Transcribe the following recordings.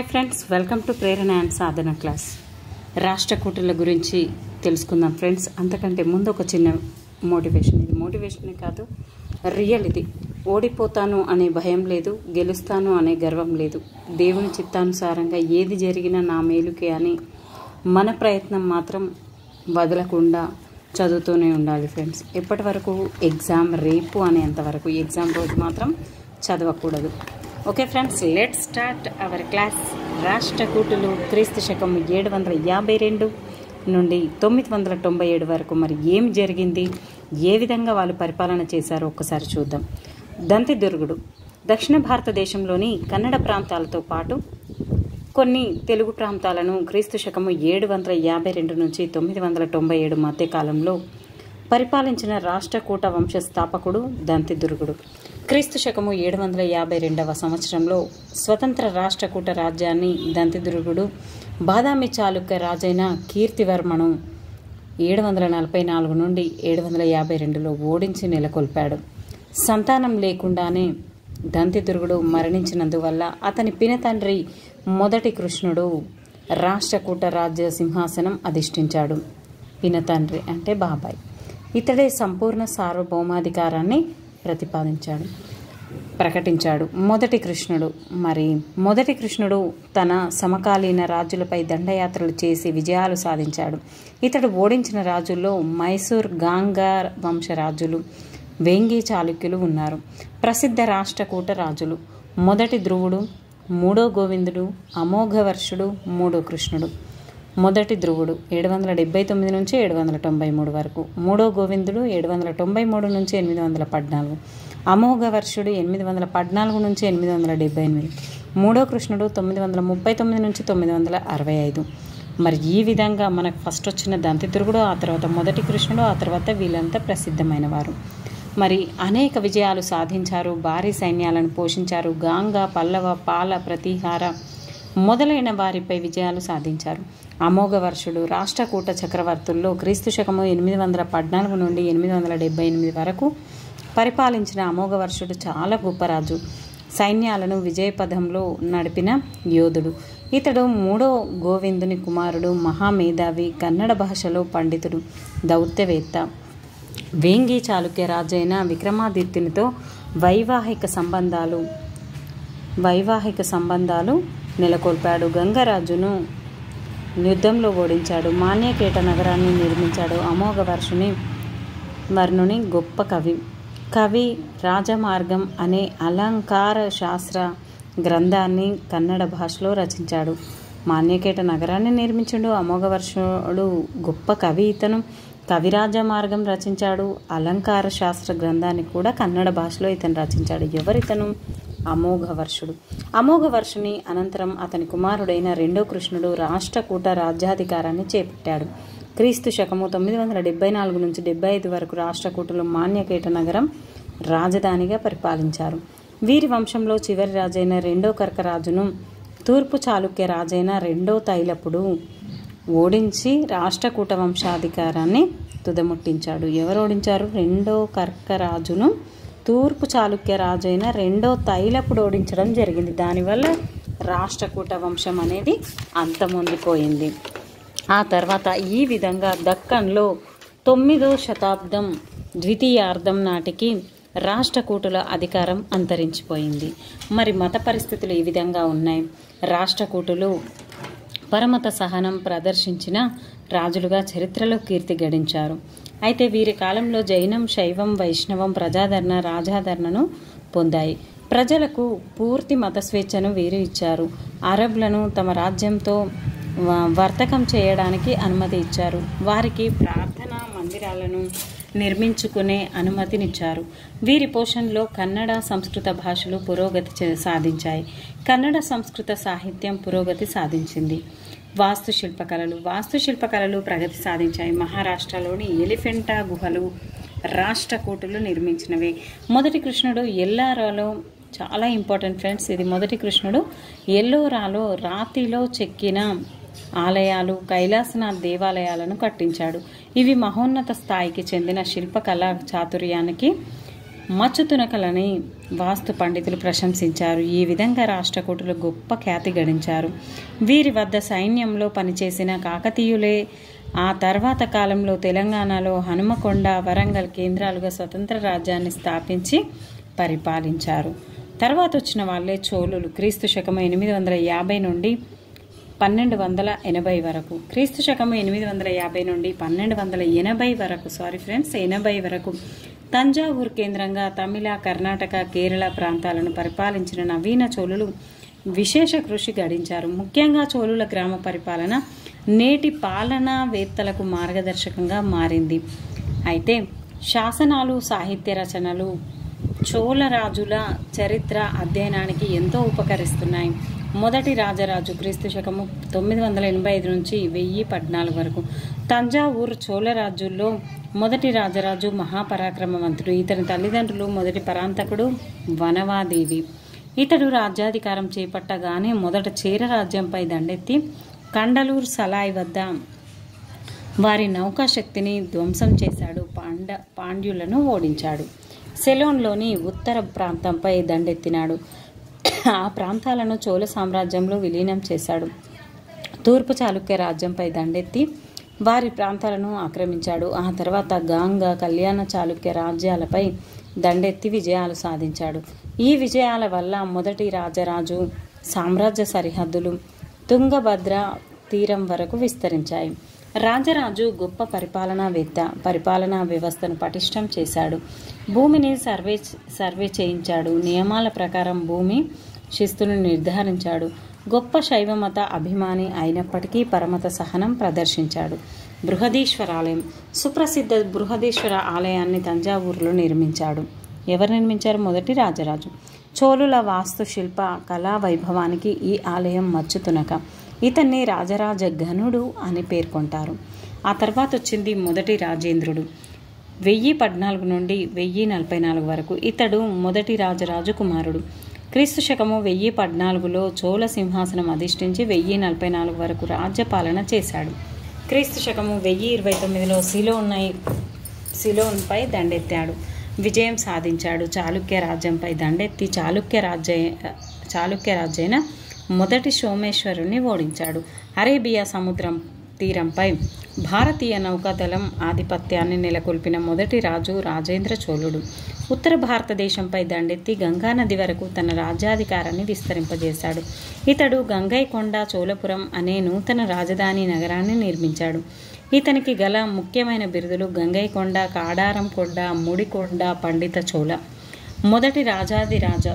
Hi friends, welcome to Prerana and Sadhana class. రాష్ట్రకూటుల గురించి తెలుసుకుందాం ఫ్రెండ్స్. అంతకంటే ముందు ఒక చిన్న మోటివేషన్. ఇది మోటివేషనే కాదు, రియల్. ఇది ఓడిపోతాను అనే భయం లేదు, గెలుస్తాను అనే గర్వం లేదు. దేవుని చిత్తానుసారంగా ఏది జరిగినా నా మేలుకే అని మన ప్రయత్నం మాత్రం వదలకుండా చదువుతూనే ఉండాలి ఫ్రెండ్స్. ఎప్పటి వరకు? ఎగ్జామ్ రేపు అనేంతవరకు. ఎగ్జామ్ రోజు మాత్రం చదవకూడదు. Okay friends, let start our class. రాష్ట్రకూటులు క్రీస్తు శకం 752 నుండి 997 వరకు మరి ఏం జరిగింది, ఏ విధంగా వాళ్ళు పరిపాలన చేశారో ఒక్కసారి చూద్దాం. దంతిదుర్గుడు దక్షిణ భారతదేశంలోని కన్నడ ప్రాంతాలతో పాటు కొన్ని తెలుగు ప్రాంతాలను క్రీస్తు శకము 752 నుంచి 997 మధ్య కాలంలో పరిపాలించిన రాష్ట్రకూట వంశ స్థాపకుడు దంతిదుర్గుడు. క్రీస్తు శకము 752వ సంవత్సరంలో స్వతంత్ర రాష్ట్రకూట రాజ్యాన్ని దంతిదుర్గుడు బాదామి చాళుక్య రాజైన కీర్తివర్మను 744 నుండి 752లో ఓడించి నెలకొల్పాడు. సంతానం లేకుండానే దంతిదుర్గుడు మరణించినందువల్ల అతని పినతండ్రి మొదటి కృష్ణుడు రాష్ట్రకూట రాజ్య సింహాసనం అధిష్ఠించాడు. పినతండ్రి అంటే బాబాయ్. ఇతడే సంపూర్ణ సార్వభౌమాధికారాన్ని ప్రకటించాడు. మొదటి కృష్ణుడు తన సమకాలీన రాజులపై దండయాత్రలు చేసి విజయాలు సాధించాడు. ఇతడు ఓడించిన రాజుల్లో మైసూర్ గాంగార్ వంశరాజులు, వేంగి చాళుక్యులు ఉన్నారు. ప్రసిద్ధ రాష్ట్రకూట రాజులు: మొదటి ధ్రువుడు, మూడో గోవిందుడు, అమోఘవర్షుడు, మూడో కృష్ణుడు. మొదటి ధ్రువుడు 779 నుంచి 793 వరకు, మూడో గోవిందుడు 793 నుంచి 814, అమోఘవర్షుడు 814 నుంచి 878, మూడో కృష్ణుడు 939 నుంచి 965. మరి ఈ విధంగా మనకు ఫస్ట్ వచ్చిన దంతిదుర్గుడు, ఆ తర్వాత మొదటి కృష్ణుడు, ఆ తర్వాత వీళ్ళంతా ప్రసిద్ధమైన వారు. మరి అనేక విజయాలు సాధించారు, భారీ సైన్యాలను పోషించారు. గాంగ, పల్లవ, పాల, ప్రతిహార మొదలైన వారిపై విజయాలు సాధించారు. అమోఘవర్షుడు రాష్ట్రకూట చక్రవర్తుల్లో క్రీస్తు శకము 814 నుండి 878 వరకు పరిపాలించిన అమోఘవర్షుడు చాలా గొప్ప రాజు. సైన్యాలను విజయపథంలో నడిపిన యోధుడు. ఇతడు మూడో గోవిందుని కుమారుడు, మహామేధావి, కన్నడ భాషలో పండితుడు, దౌత్యవేత్త. వేంగి చాళుక్య రాజైన విక్రమాదిత్యునితో వైవాహిక సంబంధాలు నెలకొల్పాడు. గంగరాజును యుద్ధంలో ఓడించాడు. మాన్యకేట నగరాన్ని నిర్మించాడు. వర్ణుని గొప్ప కవి రాజమార్గం అనే అలంకార శాస్త్ర గ్రంథాన్ని కన్నడ భాషలో రచించాడు. మాన్యకేట నగరాన్ని నిర్మించాడు. అమోఘవర్షుడు గొప్ప కవి. ఇతను కవిరాజ మార్గం రచించాడు. అలంకార శాస్త్ర గ్రంథాన్ని కూడా కన్నడ భాషలో ఇతను రచించాడు. ఎవరితను? అమోఘవర్షుడు. అమోఘవర్షుని అనంతరం అతని కుమారుడైన రెండో కృష్ణుడు రాష్ట్రకూట రాజ్యాధికారాన్ని చేపట్టాడు. క్రీస్తు శకము 974 నుంచి 75 వరకు రాష్ట్రకూటులు మాన్యకేట నగరం రాజధానిగా పరిపాలించారు. వీరి వంశంలో చివరి రాజైన రెండో కర్కరాజును తూర్పు చాళుక్య రాజైన రెండో తైలపుడు ఓడించి రాష్ట్రకూట వంశాధికారాన్ని తుదముట్టించాడు. ఎవరు ఓడించారు? రెండో కర్కరాజును తూర్పు చాళుక్య రాజైన రెండో తైలపుడు ఓడించడం జరిగింది. దానివల్ల రాష్ట్రకూట వంశం అనేది అంతమొందిపోయింది. ఆ తర్వాత ఈ విధంగా దక్కన్లో 9వ శతాబ్దం ద్వితీయార్ధం నాటికి రాష్ట్రకూటుల అధికారం అంతరించిపోయింది. మరి మత పరిస్థితులు ఈ విధంగా ఉన్నాయి. రాష్ట్రకూటులు పరమత సహనం ప్రదర్శించిన రాజులుగా చరిత్రలో కీర్తి గడించారు. అయితే వీరి కాలంలో జైనం, శైవం, వైష్ణవం రాజాదరణను పొందాయి. ప్రజలకు పూర్తి మత స్వేచ్ఛను వీరు ఇచ్చారు. అరబ్లను తమ రాజ్యంతో వర్తకం చేయడానికి అనుమతి ఇచ్చారు. వారికి ప్రార్థనా మందిరాలను నిర్మించుకునే అనుమతినిచ్చారు. వీరి పోషణలో కన్నడ, సంస్కృత భాషలు పురోగతి సాధించాయి. కన్నడ సంస్కృత సాహిత్యం పురోగతి సాధించింది. వాస్తుశిల్పకళలు ప్రగతి సాధించాయి. మహారాష్ట్రలోని ఎలిఫెంటా గుహలు రాష్ట్రకూటులు నిర్మించినవి. మొదటి కృష్ణుడు ఎల్లోరాలో చాలా ఇంపార్టెంట్ ఫ్రెండ్స్. ఇది మొదటి కృష్ణుడు ఎల్లోరాలో రాతిలో చెక్కిన ఆలయాలు, కైలాసనాథ్ దేవాలయాలను కట్టించాడు. ఇవి మహోన్నత స్థాయికి చెందిన శిల్పకళా చాతుర్యానికి మచ్చుతునకలని వాస్తు పండితులు ప్రశంసించారు. ఈ విధంగా రాష్ట్రకూటులు గొప్ప ఖ్యాతి గడించారు. వీరి వద్ద సైన్యంలో పనిచేసిన కాకతీయులే ఆ తర్వాత కాలంలో తెలంగాణలో హనుమకొండ, వరంగల్ కేంద్రాలుగా స్వతంత్ర రాజ్యాన్ని స్థాపించి పరిపాలించారు. తర్వాత వచ్చిన వాళ్ళే చోళులు. క్రీస్తు శకము 850 నుండి 1280 వరకు. క్రీస్తు శకము 850 నుండి 1280 వరకు 80 వరకు తంజావూరు కేంద్రంగా తమిళ, కర్ణాటక, కేరళ ప్రాంతాలను పరిపాలించిన నవీన చోళులు విశేష కృషి గడించారు. ముఖ్యంగా చోళుల గ్రామ పరిపాలన నేటి పాలనావేత్తలకు మార్గదర్శకంగా మారింది. అయితే శాసనాలు, సాహిత్య రచనలు చోళ రాజుల చరిత్ర అధ్యయనానికి ఎంతో ఉపకరిస్తున్నాయి. మొదటి రాజరాజు క్రీస్తు శకము 985 నుంచి 1014 వరకు. తంజావూరు చోళ రాజుల్లో మొదటి రాజరాజు మహాపరాక్రమవంతుడు. ఇతని తల్లిదండ్రులు మొదటి పరాంతకుడు వనవాదేవి. ఇతడు రాజ్యాధికారం చేపట్టగానే మొదట చేర రాజ్యంపై దండెత్తి కండలూరు సలాయ్ వద్ద వారి నౌకాశక్తిని ధ్వంసం చేశాడు. పాండ్యులను ఓడించాడు. సెలోన్లోని ఉత్తర ప్రాంతంపై దండెత్తినాడు. ఆ ప్రాంతాలను చోళ సామ్రాజ్యంలో విలీనం చేశాడు. తూర్పు చాళుక్య రాజ్యంపై దండెత్తి వారి ప్రాంతాలను ఆక్రమించాడు. ఆ తర్వాత గాంగ, కళ్యాణ చాళుక్య రాజ్యాలపై దండెత్తి విజయాలు సాధించాడు. ఈ విజయాల వల్ల మొదటి రాజరాజు సామ్రాజ్య సరిహద్దులు తుంగభద్ర తీరం వరకు విస్తరించాయి. రాజరాజు గొప్ప పరిపాలనావేత్త. పరిపాలనా వ్యవస్థను పటిష్టం చేశాడు. భూమిని సర్వే చేయించాడు. నియమాల ప్రకారం భూమి శిస్తును నిర్ధారించాడు. గొప్ప శైవమత అభిమాని అయినప్పటికీ పరమత సహనం ప్రదర్శించాడు. బృహదీశ్వర ఆలయం. సుప్రసిద్ధ బృహదీశ్వర ఆలయాన్ని తంజావూరులో నిర్మించాడు. ఎవరు నిర్మించారు? మొదటి రాజరాజు. చోళుల వాస్తుశిల్ప కళా వైభవానికి ఈ ఆలయం మచ్చుతునక. ఇతన్ని రాజరాజ గనుడు అని పేర్కొంటారు. ఆ తర్వాత వచ్చింది మొదటి రాజేంద్రుడు. 1014 నుండి 1044 వరకు. ఇతడు మొదటి రాజరాజు కుమారుడు. క్రీస్తు శకము 1014లో చోళ సింహాసనం అధిష్ఠించి 1044 వరకు రాజ్యపాలన చేశాడు. క్రీస్తు శకము 1029లో సిలోన్పై దండెత్తాడు. విజయం సాధించాడు. చాళుక్య రాజ్యంపై దండెత్తి చాళుక్య రాజైన మొదటి సోమేశ్వరుని ఓడించాడు. అరేబియా సముద్రం తీరంపై భారతీయ నౌకాదళం ఆధిపత్యాన్ని నెలకొల్పిన మొదటి రాజు రాజేంద్ర చోళుడు. ఉత్తర భారతదేశంపై దండెత్తి గంగానది వరకు తన రాజ్యాధికారాన్ని విస్తరింపజేశాడు. ఇతడు గంగైకొండ చోళపురం అనే నూతన రాజధాని నగరాన్ని నిర్మించాడు. ఇతనికి గల ముఖ్యమైన బిరుదులు గంగైకొండ, కాడారం కొండ, ముడికొండ, పండిత చోళ. మొదటి రాజాదిరాజ.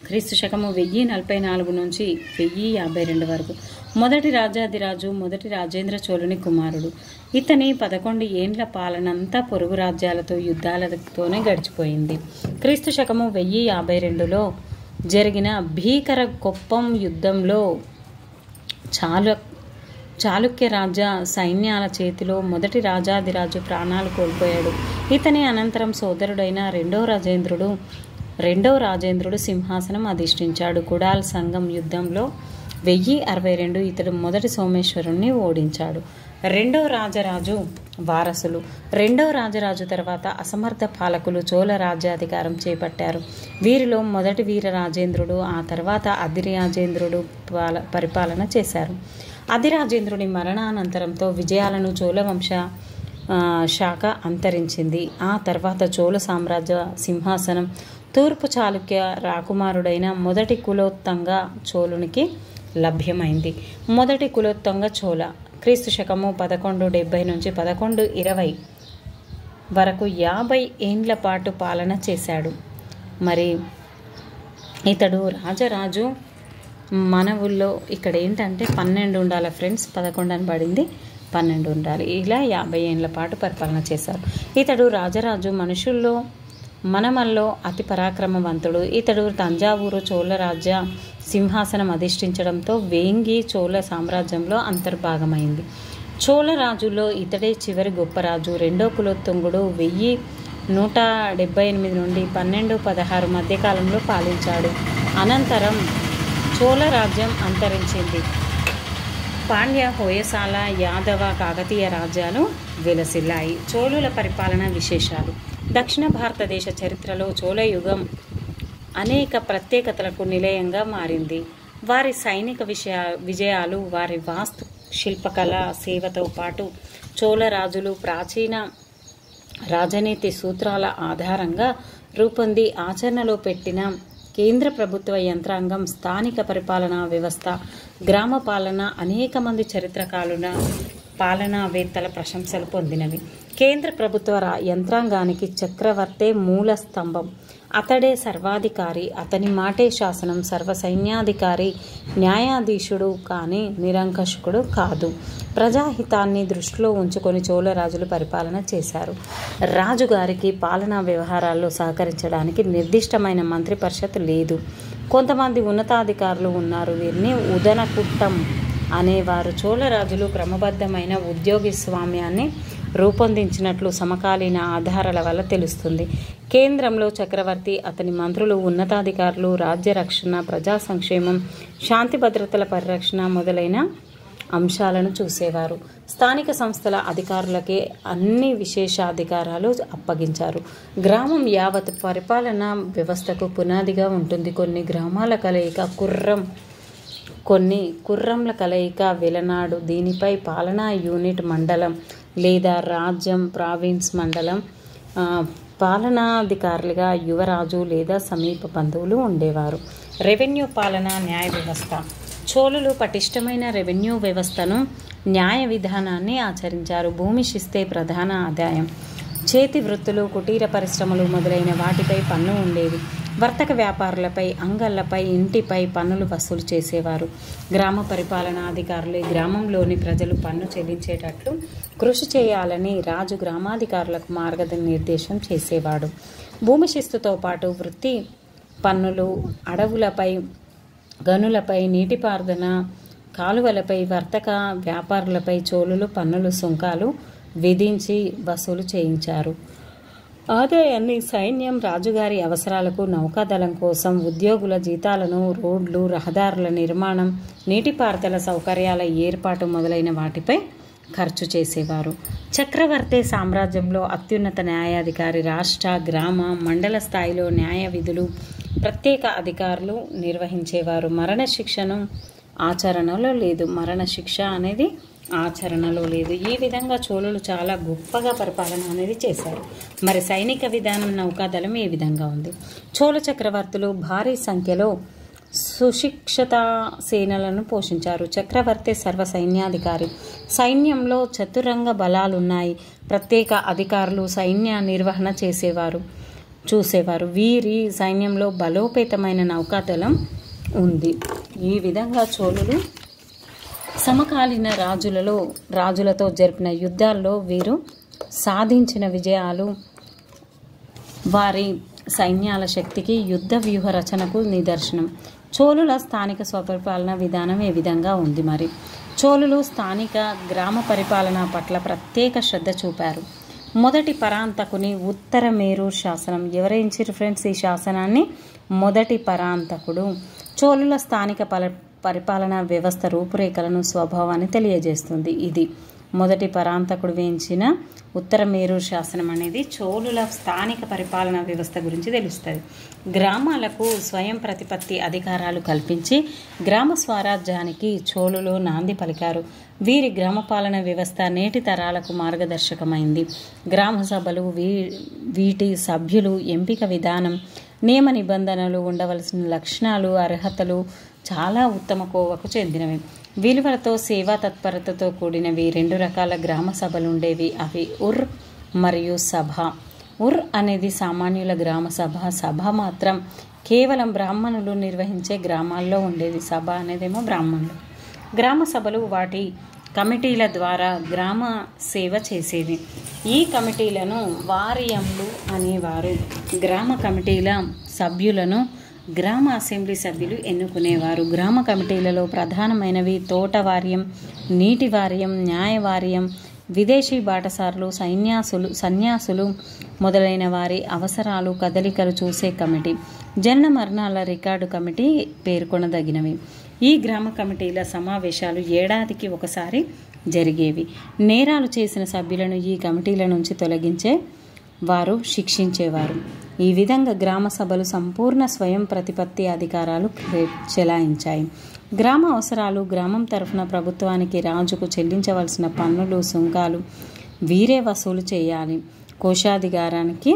క్రీస్తు శకము 1044 నుంచి 1052 వరకు. మొదటి రాజాదిరాజు మొదటి రాజేంద్ర చోళుని కుమారుడు. ఇతని 11 ఏండ్ల పాలనంతా పొరుగు రాజ్యాలతో యుద్ధాలతోనే గడిచిపోయింది. క్రీస్తు శకము 1052లో జరిగిన భీకర కొప్పం యుద్ధంలో చాళుక్య రాజ్య సైన్యాల చేతిలో మొదటి రాజాదిరాజు ప్రాణాలు కోల్పోయాడు. ఇతని అనంతరం సోదరుడైన రెండో రాజేంద్రుడు సింహాసనం అధిష్ఠించాడు. కుడాల్ సంగం యుద్ధంలో 1062 ఇతడు మొదటి సోమేశ్వరుణ్ణి ఓడించాడు. రెండో రాజరాజు వారసులు. రెండో రాజరాజు తర్వాత అసమర్థ పాలకులు చోళ రాజ్యాధికారం చేపట్టారు. వీరిలో మొదటి వీర రాజేంద్రుడు, ఆ తర్వాత అధిరాజేంద్రుడు పరిపాలన చేశారు. అధిరాజేంద్రుడి మరణానంతరంతో విజయాలను చోళవంశ శాఖ అంతరించింది. ఆ తర్వాత చోళ సామ్రాజ్య సింహాసనం తూర్పు చాళుక్య రాకుమారుడైన మొదటి కులోత్తంగ చోళునికి లభ్యమైంది. మొదటి కులోత్తంగ చోళ క్రీస్తు శకము 1170 నుంచి 1120 వరకు 50 ఏండ్ల పాటు పాలన చేశాడు. మరి ఇతడు రాజరాజు మన ఊళ్ళో ఇక్కడ ఏంటంటే 12 ఉండాలి ఫ్రెండ్స్, 11 అని పడింది, 12 ఉండాలి. ఇలా 50 ఏండ్ల పాటు పరిపాలన చేశారు. ఇతడు రాజరాజు మనమల్లో అతి పరాక్రమవంతుడు. ఇతడు తంజావూరు చోళ రాజ్య సింహాసనం అధిష్ఠించడంతో వేంగి చోళ సామ్రాజ్యంలో అంతర్భాగమైంది. చోళ రాజుల్లో ఇతడే చివరి గొప్ప రాజు. రెండో కులోత్తుంగుడు 1178 నుండి 1216 మధ్యకాలంలో పాలించాడు. అనంతరం చోళ రాజ్యం అంతరించింది. పాండ్య, హోయసాల, యాదవ, కాకతీయ రాజ్యాలు విలసిల్లాయి. చోళుల పరిపాలన విశేషాలు. దక్షిణ భారతదేశ చరిత్రలో చోళయుగం అనేక ప్రత్యేకతలకు నిలయంగా మారింది. వారి సైనిక విజయాలు, వారి వాస్తు శిల్పకళ సేవతో పాటు చోళరాజులు ప్రాచీన రాజనీతి సూత్రాల ఆధారంగా రూపొంది ఆచరణలో పెట్టిన కేంద్ర ప్రభుత్వ యంత్రాంగం, స్థానిక పరిపాలనా వ్యవస్థ, గ్రామ పాలన అనేక మంది చరిత్రకారుల పాలనావేత్తల ప్రశంసలు పొందినవి. కేంద్ర ప్రభుత్వ యంత్రాంగానికి చక్రవర్తే మూల స్తంభం. అతడే సర్వాధికారి, అతని మాటే శాసనం. సర్వసైన్యాధికారి, న్యాయాధీశుడు కానీ నిరంకుశుడు కాదు. ప్రజాహితాన్ని దృష్టిలో ఉంచుకొని చోళరాజులు పరిపాలన చేశారు. రాజుగారికి పాలనా వ్యవహారాల్లో సహకరించడానికి నిర్దిష్టమైన మంత్రి పరిషత్ లేదు. కొంతమంది ఉన్నతాధికారులు ఉన్నారు. వీరిని ఉదనకుట్టం అనేవారు. చోళరాజులు క్రమబద్ధమైన ఉద్యోగి స్వామ్యాన్ని రూపొందించినట్లు సమకాలీన ఆధారాల వల్ల తెలుస్తుంది. కేంద్రంలో చక్రవర్తి, అతని మంత్రులు, ఉన్నతాధికారులు రాజ్య రక్షణ, ప్రజా సంక్షేమం, శాంతి భద్రతల పరిరక్షణ మొదలైన అంశాలను చూసేవారు. స్థానిక సంస్థల అధికారులకే అన్ని విశేషాధికారాలు అప్పగించారు. గ్రామం యావత్ పరిపాలనా వ్యవస్థకు పునాదిగా ఉంటుంది. కొన్ని గ్రామాల కలయిక కొన్ని కుర్రంల కలయిక వెలనాడు. దీనిపై పాలనా యూనిట్ మండలం లేదా రాజ్యం, ప్రావిన్స్, మండలం. పాలనాధికారులుగా యువరాజు లేదా సమీప బంధువులు ఉండేవారు. రెవెన్యూ పాలన, న్యాయ వ్యవస్థ. చోళులు పటిష్టమైన రెవెన్యూ వ్యవస్థను, న్యాయ విధానాన్ని ఆచరించారు. భూమి శిస్తే ప్రధాన ఆదాయం. చేతి వృత్తులు, కుటీర పరిశ్రమలు మొదలైన వాటిపై పన్ను ఉండేది. వర్తక వ్యాపారులపై, అంగళ్లపై, ఇంటిపై పన్నులు వసూలు చేసేవారు. గ్రామ పరిపాలనాధికారులే గ్రామంలోని ప్రజలు పన్ను చెల్లించేటట్లు కృషి చేయాలని రాజు గ్రామాధికారులకు మార్గనిర్దేశం చేసేవాడు. భూమి శిస్తుతో పాటు వృత్తి పన్నులు, అడవులపై, గనులపై, నీటిపారుదల కాలువలపై, వర్తక వ్యాపారులపై చోళులు పన్నులు, సుంకాలు విధించి వసూలు చేయించారు. ఆదాయాన్ని సైన్యం, రాజుగారి అవసరాలకు, నౌకాదళం కోసం, ఉద్యోగుల జీతాలను, రోడ్లు, రహదారుల నిర్మాణం, నీటిపారుదల సౌకర్యాల ఏర్పాటు మొదలైన వాటిపై ఖర్చు చేసేవారు. చక్రవర్తి సామ్రాజ్యంలో అత్యున్నత న్యాయాధికారి. రాష్ట్ర, గ్రామ, మండల స్థాయిలో న్యాయ విధులు ప్రత్యేక అధికారులు నిర్వహించేవారు. మరణశిక్ష అనేది ఆచరణలో లేదు. ఈ విధంగా చోళులు చాలా గొప్పగా పరిపాలన అనేది చేశారు. మరి సైనిక విధానం, నౌకాదళం ఏ విధంగా ఉంది? చోళ చక్రవర్తులు భారీ సంఖ్యలో సుశిక్షిత సేనలను పోషించారు. చక్రవర్తి సర్వ సైన్యాధికారి. సైన్యంలో చతురంగ బలాలున్నాయి. ప్రత్యేక అధికారులు సైన్య నిర్వహణ చూసేవారు. వీరి సైన్యంలో బలోపేతమైన నౌకాదళం ఉంది. ఈ విధంగా చోళులు సమకాలీన రాజులతో జరిపిన యుద్ధాల్లో వీరు సాధించిన విజయాలు వారి సైన్యాల శక్తికి, యుద్ధ వ్యూహ రచనకు నిదర్శనం. చోళుల స్థానిక స్వపరిపాలన విధానం ఏ విధంగా ఉంది? మరి చోళులు స్థానిక గ్రామ పరిపాలన పట్ల ప్రత్యేక శ్రద్ధ చూపారు. మొదటి పరాంతకుని ఉత్తర మేరూర్ శాసనం. ఎవరైంచారు ఫ్రెండ్స్ ఈ శాసనాన్ని? మొదటి పరాంతకుడు. చోళుల స్థానిక పరిపాలనా వ్యవస్థ రూపురేఖలను, స్వభావాన్ని తెలియజేస్తుంది. ఇది మొదటి పరాంతకుడు వేయించిన ఉత్తర మేరూర్ శాసనం అనేది చోళుల స్థానిక పరిపాలనా వ్యవస్థ గురించి తెలుస్తుంది. గ్రామాలకు స్వయం ప్రతిపత్తి అధికారాలు కల్పించి గ్రామ స్వరాజ్యానికి చోళులు నాంది పలికారు. వీరి గ్రామ పాలన వ్యవస్థ నేటి తరాలకు మార్గదర్శకమైంది. గ్రామ సభలు, వీటి సభ్యులు ఎంపిక విధానం, నియమ నిబంధనలు, ఉండవలసిన లక్షణాలు, అర్హతలు చాలా ఉత్తమ కోవకు చెందినవి. విలువలతో, సేవా తత్పరతతో కూడినవి 2 రకాల గ్రామ సభలు ఉండేవి. అవి ఉర్ మరియు సభ. ఉర్ అనేది సామాన్యుల గ్రామ సభ. సభ మాత్రం కేవలం బ్రాహ్మణులు నిర్వహించే గ్రామాల్లో ఉండేది. సభ అనేదేమో బ్రాహ్మణులు. గ్రామ సభలు వాటి కమిటీల ద్వారా గ్రామ సేవ చేసేవి. ఈ కమిటీలను వార్యంలు అనేవారు. గ్రామ కమిటీల సభ్యులను గ్రామ అసెంబ్లీ సభ్యులు ఎన్నుకునేవారు. గ్రామ కమిటీలలో ప్రధానమైనవి తోట వార్యం, నీటి వార్యం, న్యాయవార్యం, విదేశీ బాటసారులు, సన్యాసులు మొదలైన వారి అవసరాలు, కదలికలు చూసే కమిటీ, జనన మరణాల రికార్డు కమిటీ పేర్కొనదగినవి. ఈ గ్రామ కమిటీల సమావేశాలు ఏడాదికి ఒకసారి జరిగేవి. నేరాలు చేసిన సభ్యులను ఈ కమిటీల నుంచి తొలగించే వారు శిక్షించేవారు. ఈ విధంగా గ్రామ సభలు సంపూర్ణ స్వయం ప్రతిపత్తి అధికారాలు చెలాయించాయి. గ్రామ అవసరాలు, గ్రామం తరఫున ప్రభుత్వానికి, రాజుకు చెల్లించవలసిన పన్నులు, సుంకాలు వీరే వసూలు చేయాలి, కోశాధికారానికి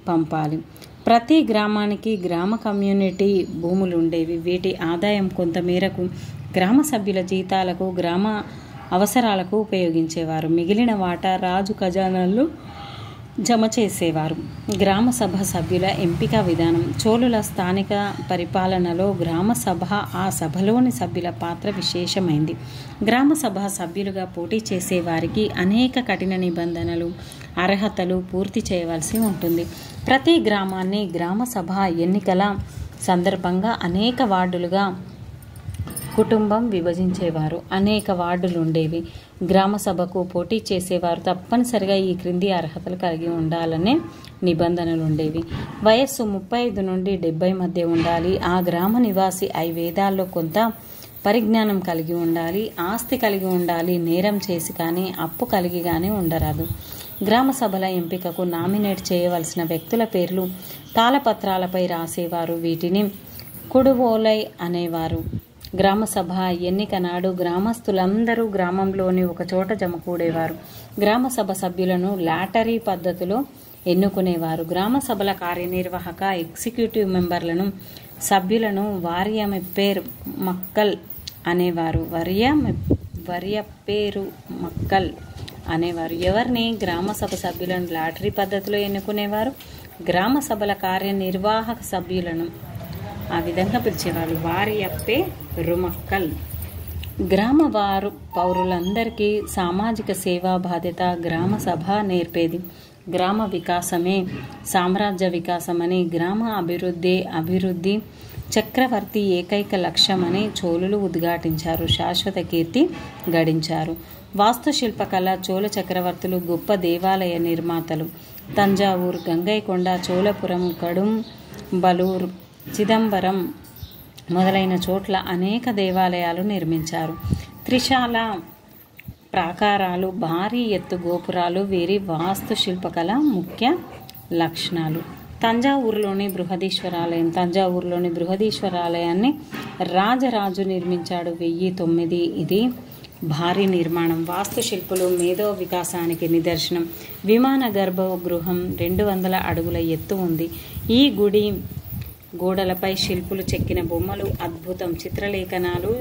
పంపాలి. ప్రతి గ్రామానికి గ్రామ కమ్యూనిటీ భూములు ఉండేవి. వీటి ఆదాయం కొంతమేరకు గ్రామ సభ్యుల జీతాలకు, గ్రామ అవసరాలకు ఉపయోగించేవారు. మిగిలిన వాటా రాజు ఖజానాల్లో జమ చేసేవారు. గ్రామ సభ సభ్యుల ఎంపిక విధానం. చోళుల స్థానిక పరిపాలనలో గ్రామ సభ, ఆ సభలోని సభ్యుల పాత్ర విశేషమైంది. గ్రామ సభ సభ్యులుగా పోటీ చేసే వారికి అనేక కఠిన నిబంధనలు, అర్హతలు పూర్తి చేయవలసి ఉంటుంది. ప్రతి గ్రామాన్ని గ్రామ సభ ఎన్నికల సందర్భంగా అనేక వార్డులుగా కుటుంబం విభజించేవారు. అనేక వార్డులు ఉండేవి. గ్రామ సభకు పోటీ చేసేవారు తప్పనిసరిగా ఈ క్రింది అర్హతలు కలిగి ఉండాలనే నిబంధనలు ఉండేవి. వయస్సు 35 నుండి 70 మధ్య ఉండాలి. ఆ గ్రామ నివాసి వేదాల్లో కొంత పరిజ్ఞానం కలిగి ఉండాలి. ఆస్తి కలిగి ఉండాలి. నేరం చేసి కానీ అప్పు కలిగి కానీ ఉండరాదు. గ్రామ సభల ఎంపికకు నామినేట్ చేయవలసిన వ్యక్తుల పేర్లు తాళపత్రాలపై రాసేవారు. వీటిని కుడువోలై అనేవారు. గ్రామ సభ ఎన్నిక నాడు గ్రామస్తులందరూ గ్రామంలోని ఒక చోట జమకూడేవారు. గ్రామ సభ సభ్యులను లాటరీ పద్ధతిలో ఎన్నుకునేవారు. గ్రామ సభల కార్యనిర్వాహక ఎగ్జిక్యూటివ్ మెంబర్లను, సభ్యులను వారియమెప్పేరు మక్కల్ అనేవారు. వారియప్పేరు మక్కల్ అనేవారు. ఎవరిని? గ్రామ సభ సభ్యులను లాటరీ పద్ధతిలో ఎన్నుకునేవారు. గ్రామ సభల కార్యనిర్వాహక సభ్యులను ఆ విధంగా పిలిచేవారు. వారియప్పే రుమక్కల్. గ్రామ వారు పౌరులందరికీ సామాజిక సేవా బాధ్యత గ్రామ సభ నేర్పేది. గ్రామ వికాసమే సామ్రాజ్య వికాసమని, గ్రామ అభివృద్ధి చక్రవర్తి ఏకైక లక్ష్యమని చోళులు ఉద్ఘాటించారు. శాశ్వత కీర్తి గడించారు. వాస్తుశిల్పకళ. చోళ చక్రవర్తులు గొప్ప దేవాలయ నిర్మాతలు. తంజావూరు, గంగైకొండ, చోళపురం, కడుంబలూరు, చిదంబరం మొదలైన చోట్ల అనేక దేవాలయాలు నిర్మించారు. త్రిశాల ప్రాకారాలు, భారీ ఎత్తు గోపురాలు వీరి వాస్తుశిల్పకళ ముఖ్య లక్షణాలు. తంజావూరులోని బృహదీశ్వరాలయాన్ని రాజరాజు నిర్మించాడు 1009. ఇది భారీ నిర్మాణం. వాస్తుశిల్పులు మేధో వికాసానికి నిదర్శనం. విమాన గర్భగృహం 200 అడుగుల ఎత్తు ఉంది. ఈ గుడి గోడలపై శిల్పులు చెక్కిన బొమ్మలు అద్భుతం. చిత్రలేఖనాలు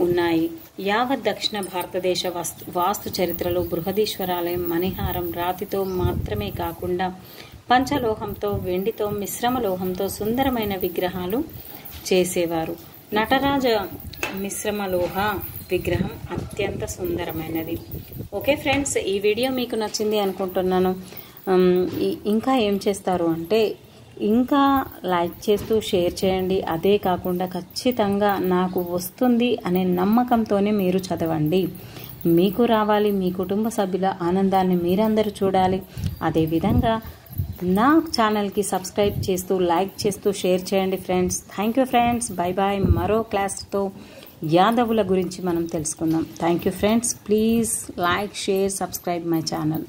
ఉన్నాయి. యావత్ దక్షిణ భారతదేశ వాస్తు చరిత్రలో బృహదీశ్వరాలయం మణిహారం రాతితో మాత్రమే కాకుండా పంచలోహంతో, వెండితో, మిశ్రమ లోహంతో సుందరమైన విగ్రహాలు చేసేవారు. నటరాజ మిశ్రమలోహ విగ్రహం అత్యంత సుందరమైనది. ఓకే ఫ్రెండ్స్, ఈ వీడియో మీకు నచ్చింది అనుకుంటున్నాను. ఇంకా ఏం చేస్తారు అంటే ఇంకా లైక్ చేస్తూ షేర్ చేయండి. అదే కాకుండా ఖచ్చితంగా నాకు వస్తుంది అనే నమ్మకంతోనే మీరు చదవండి. మీకు రావాలి, మీ కుటుంబ సభ్యుల ఆనందాన్ని మీరందరూ చూడాలి. అదేవిధంగా నా ఛానల్కి సబ్స్క్రైబ్ చేస్తూ, లైక్ చేస్తూ, షేర్ చేయండి friends. Thank you friends. Bye bye. మరో క్లాస్తో యాదవుల గురించి మనం తెలుసుకుందాం. Thank you friends. Please like, share, subscribe my channel.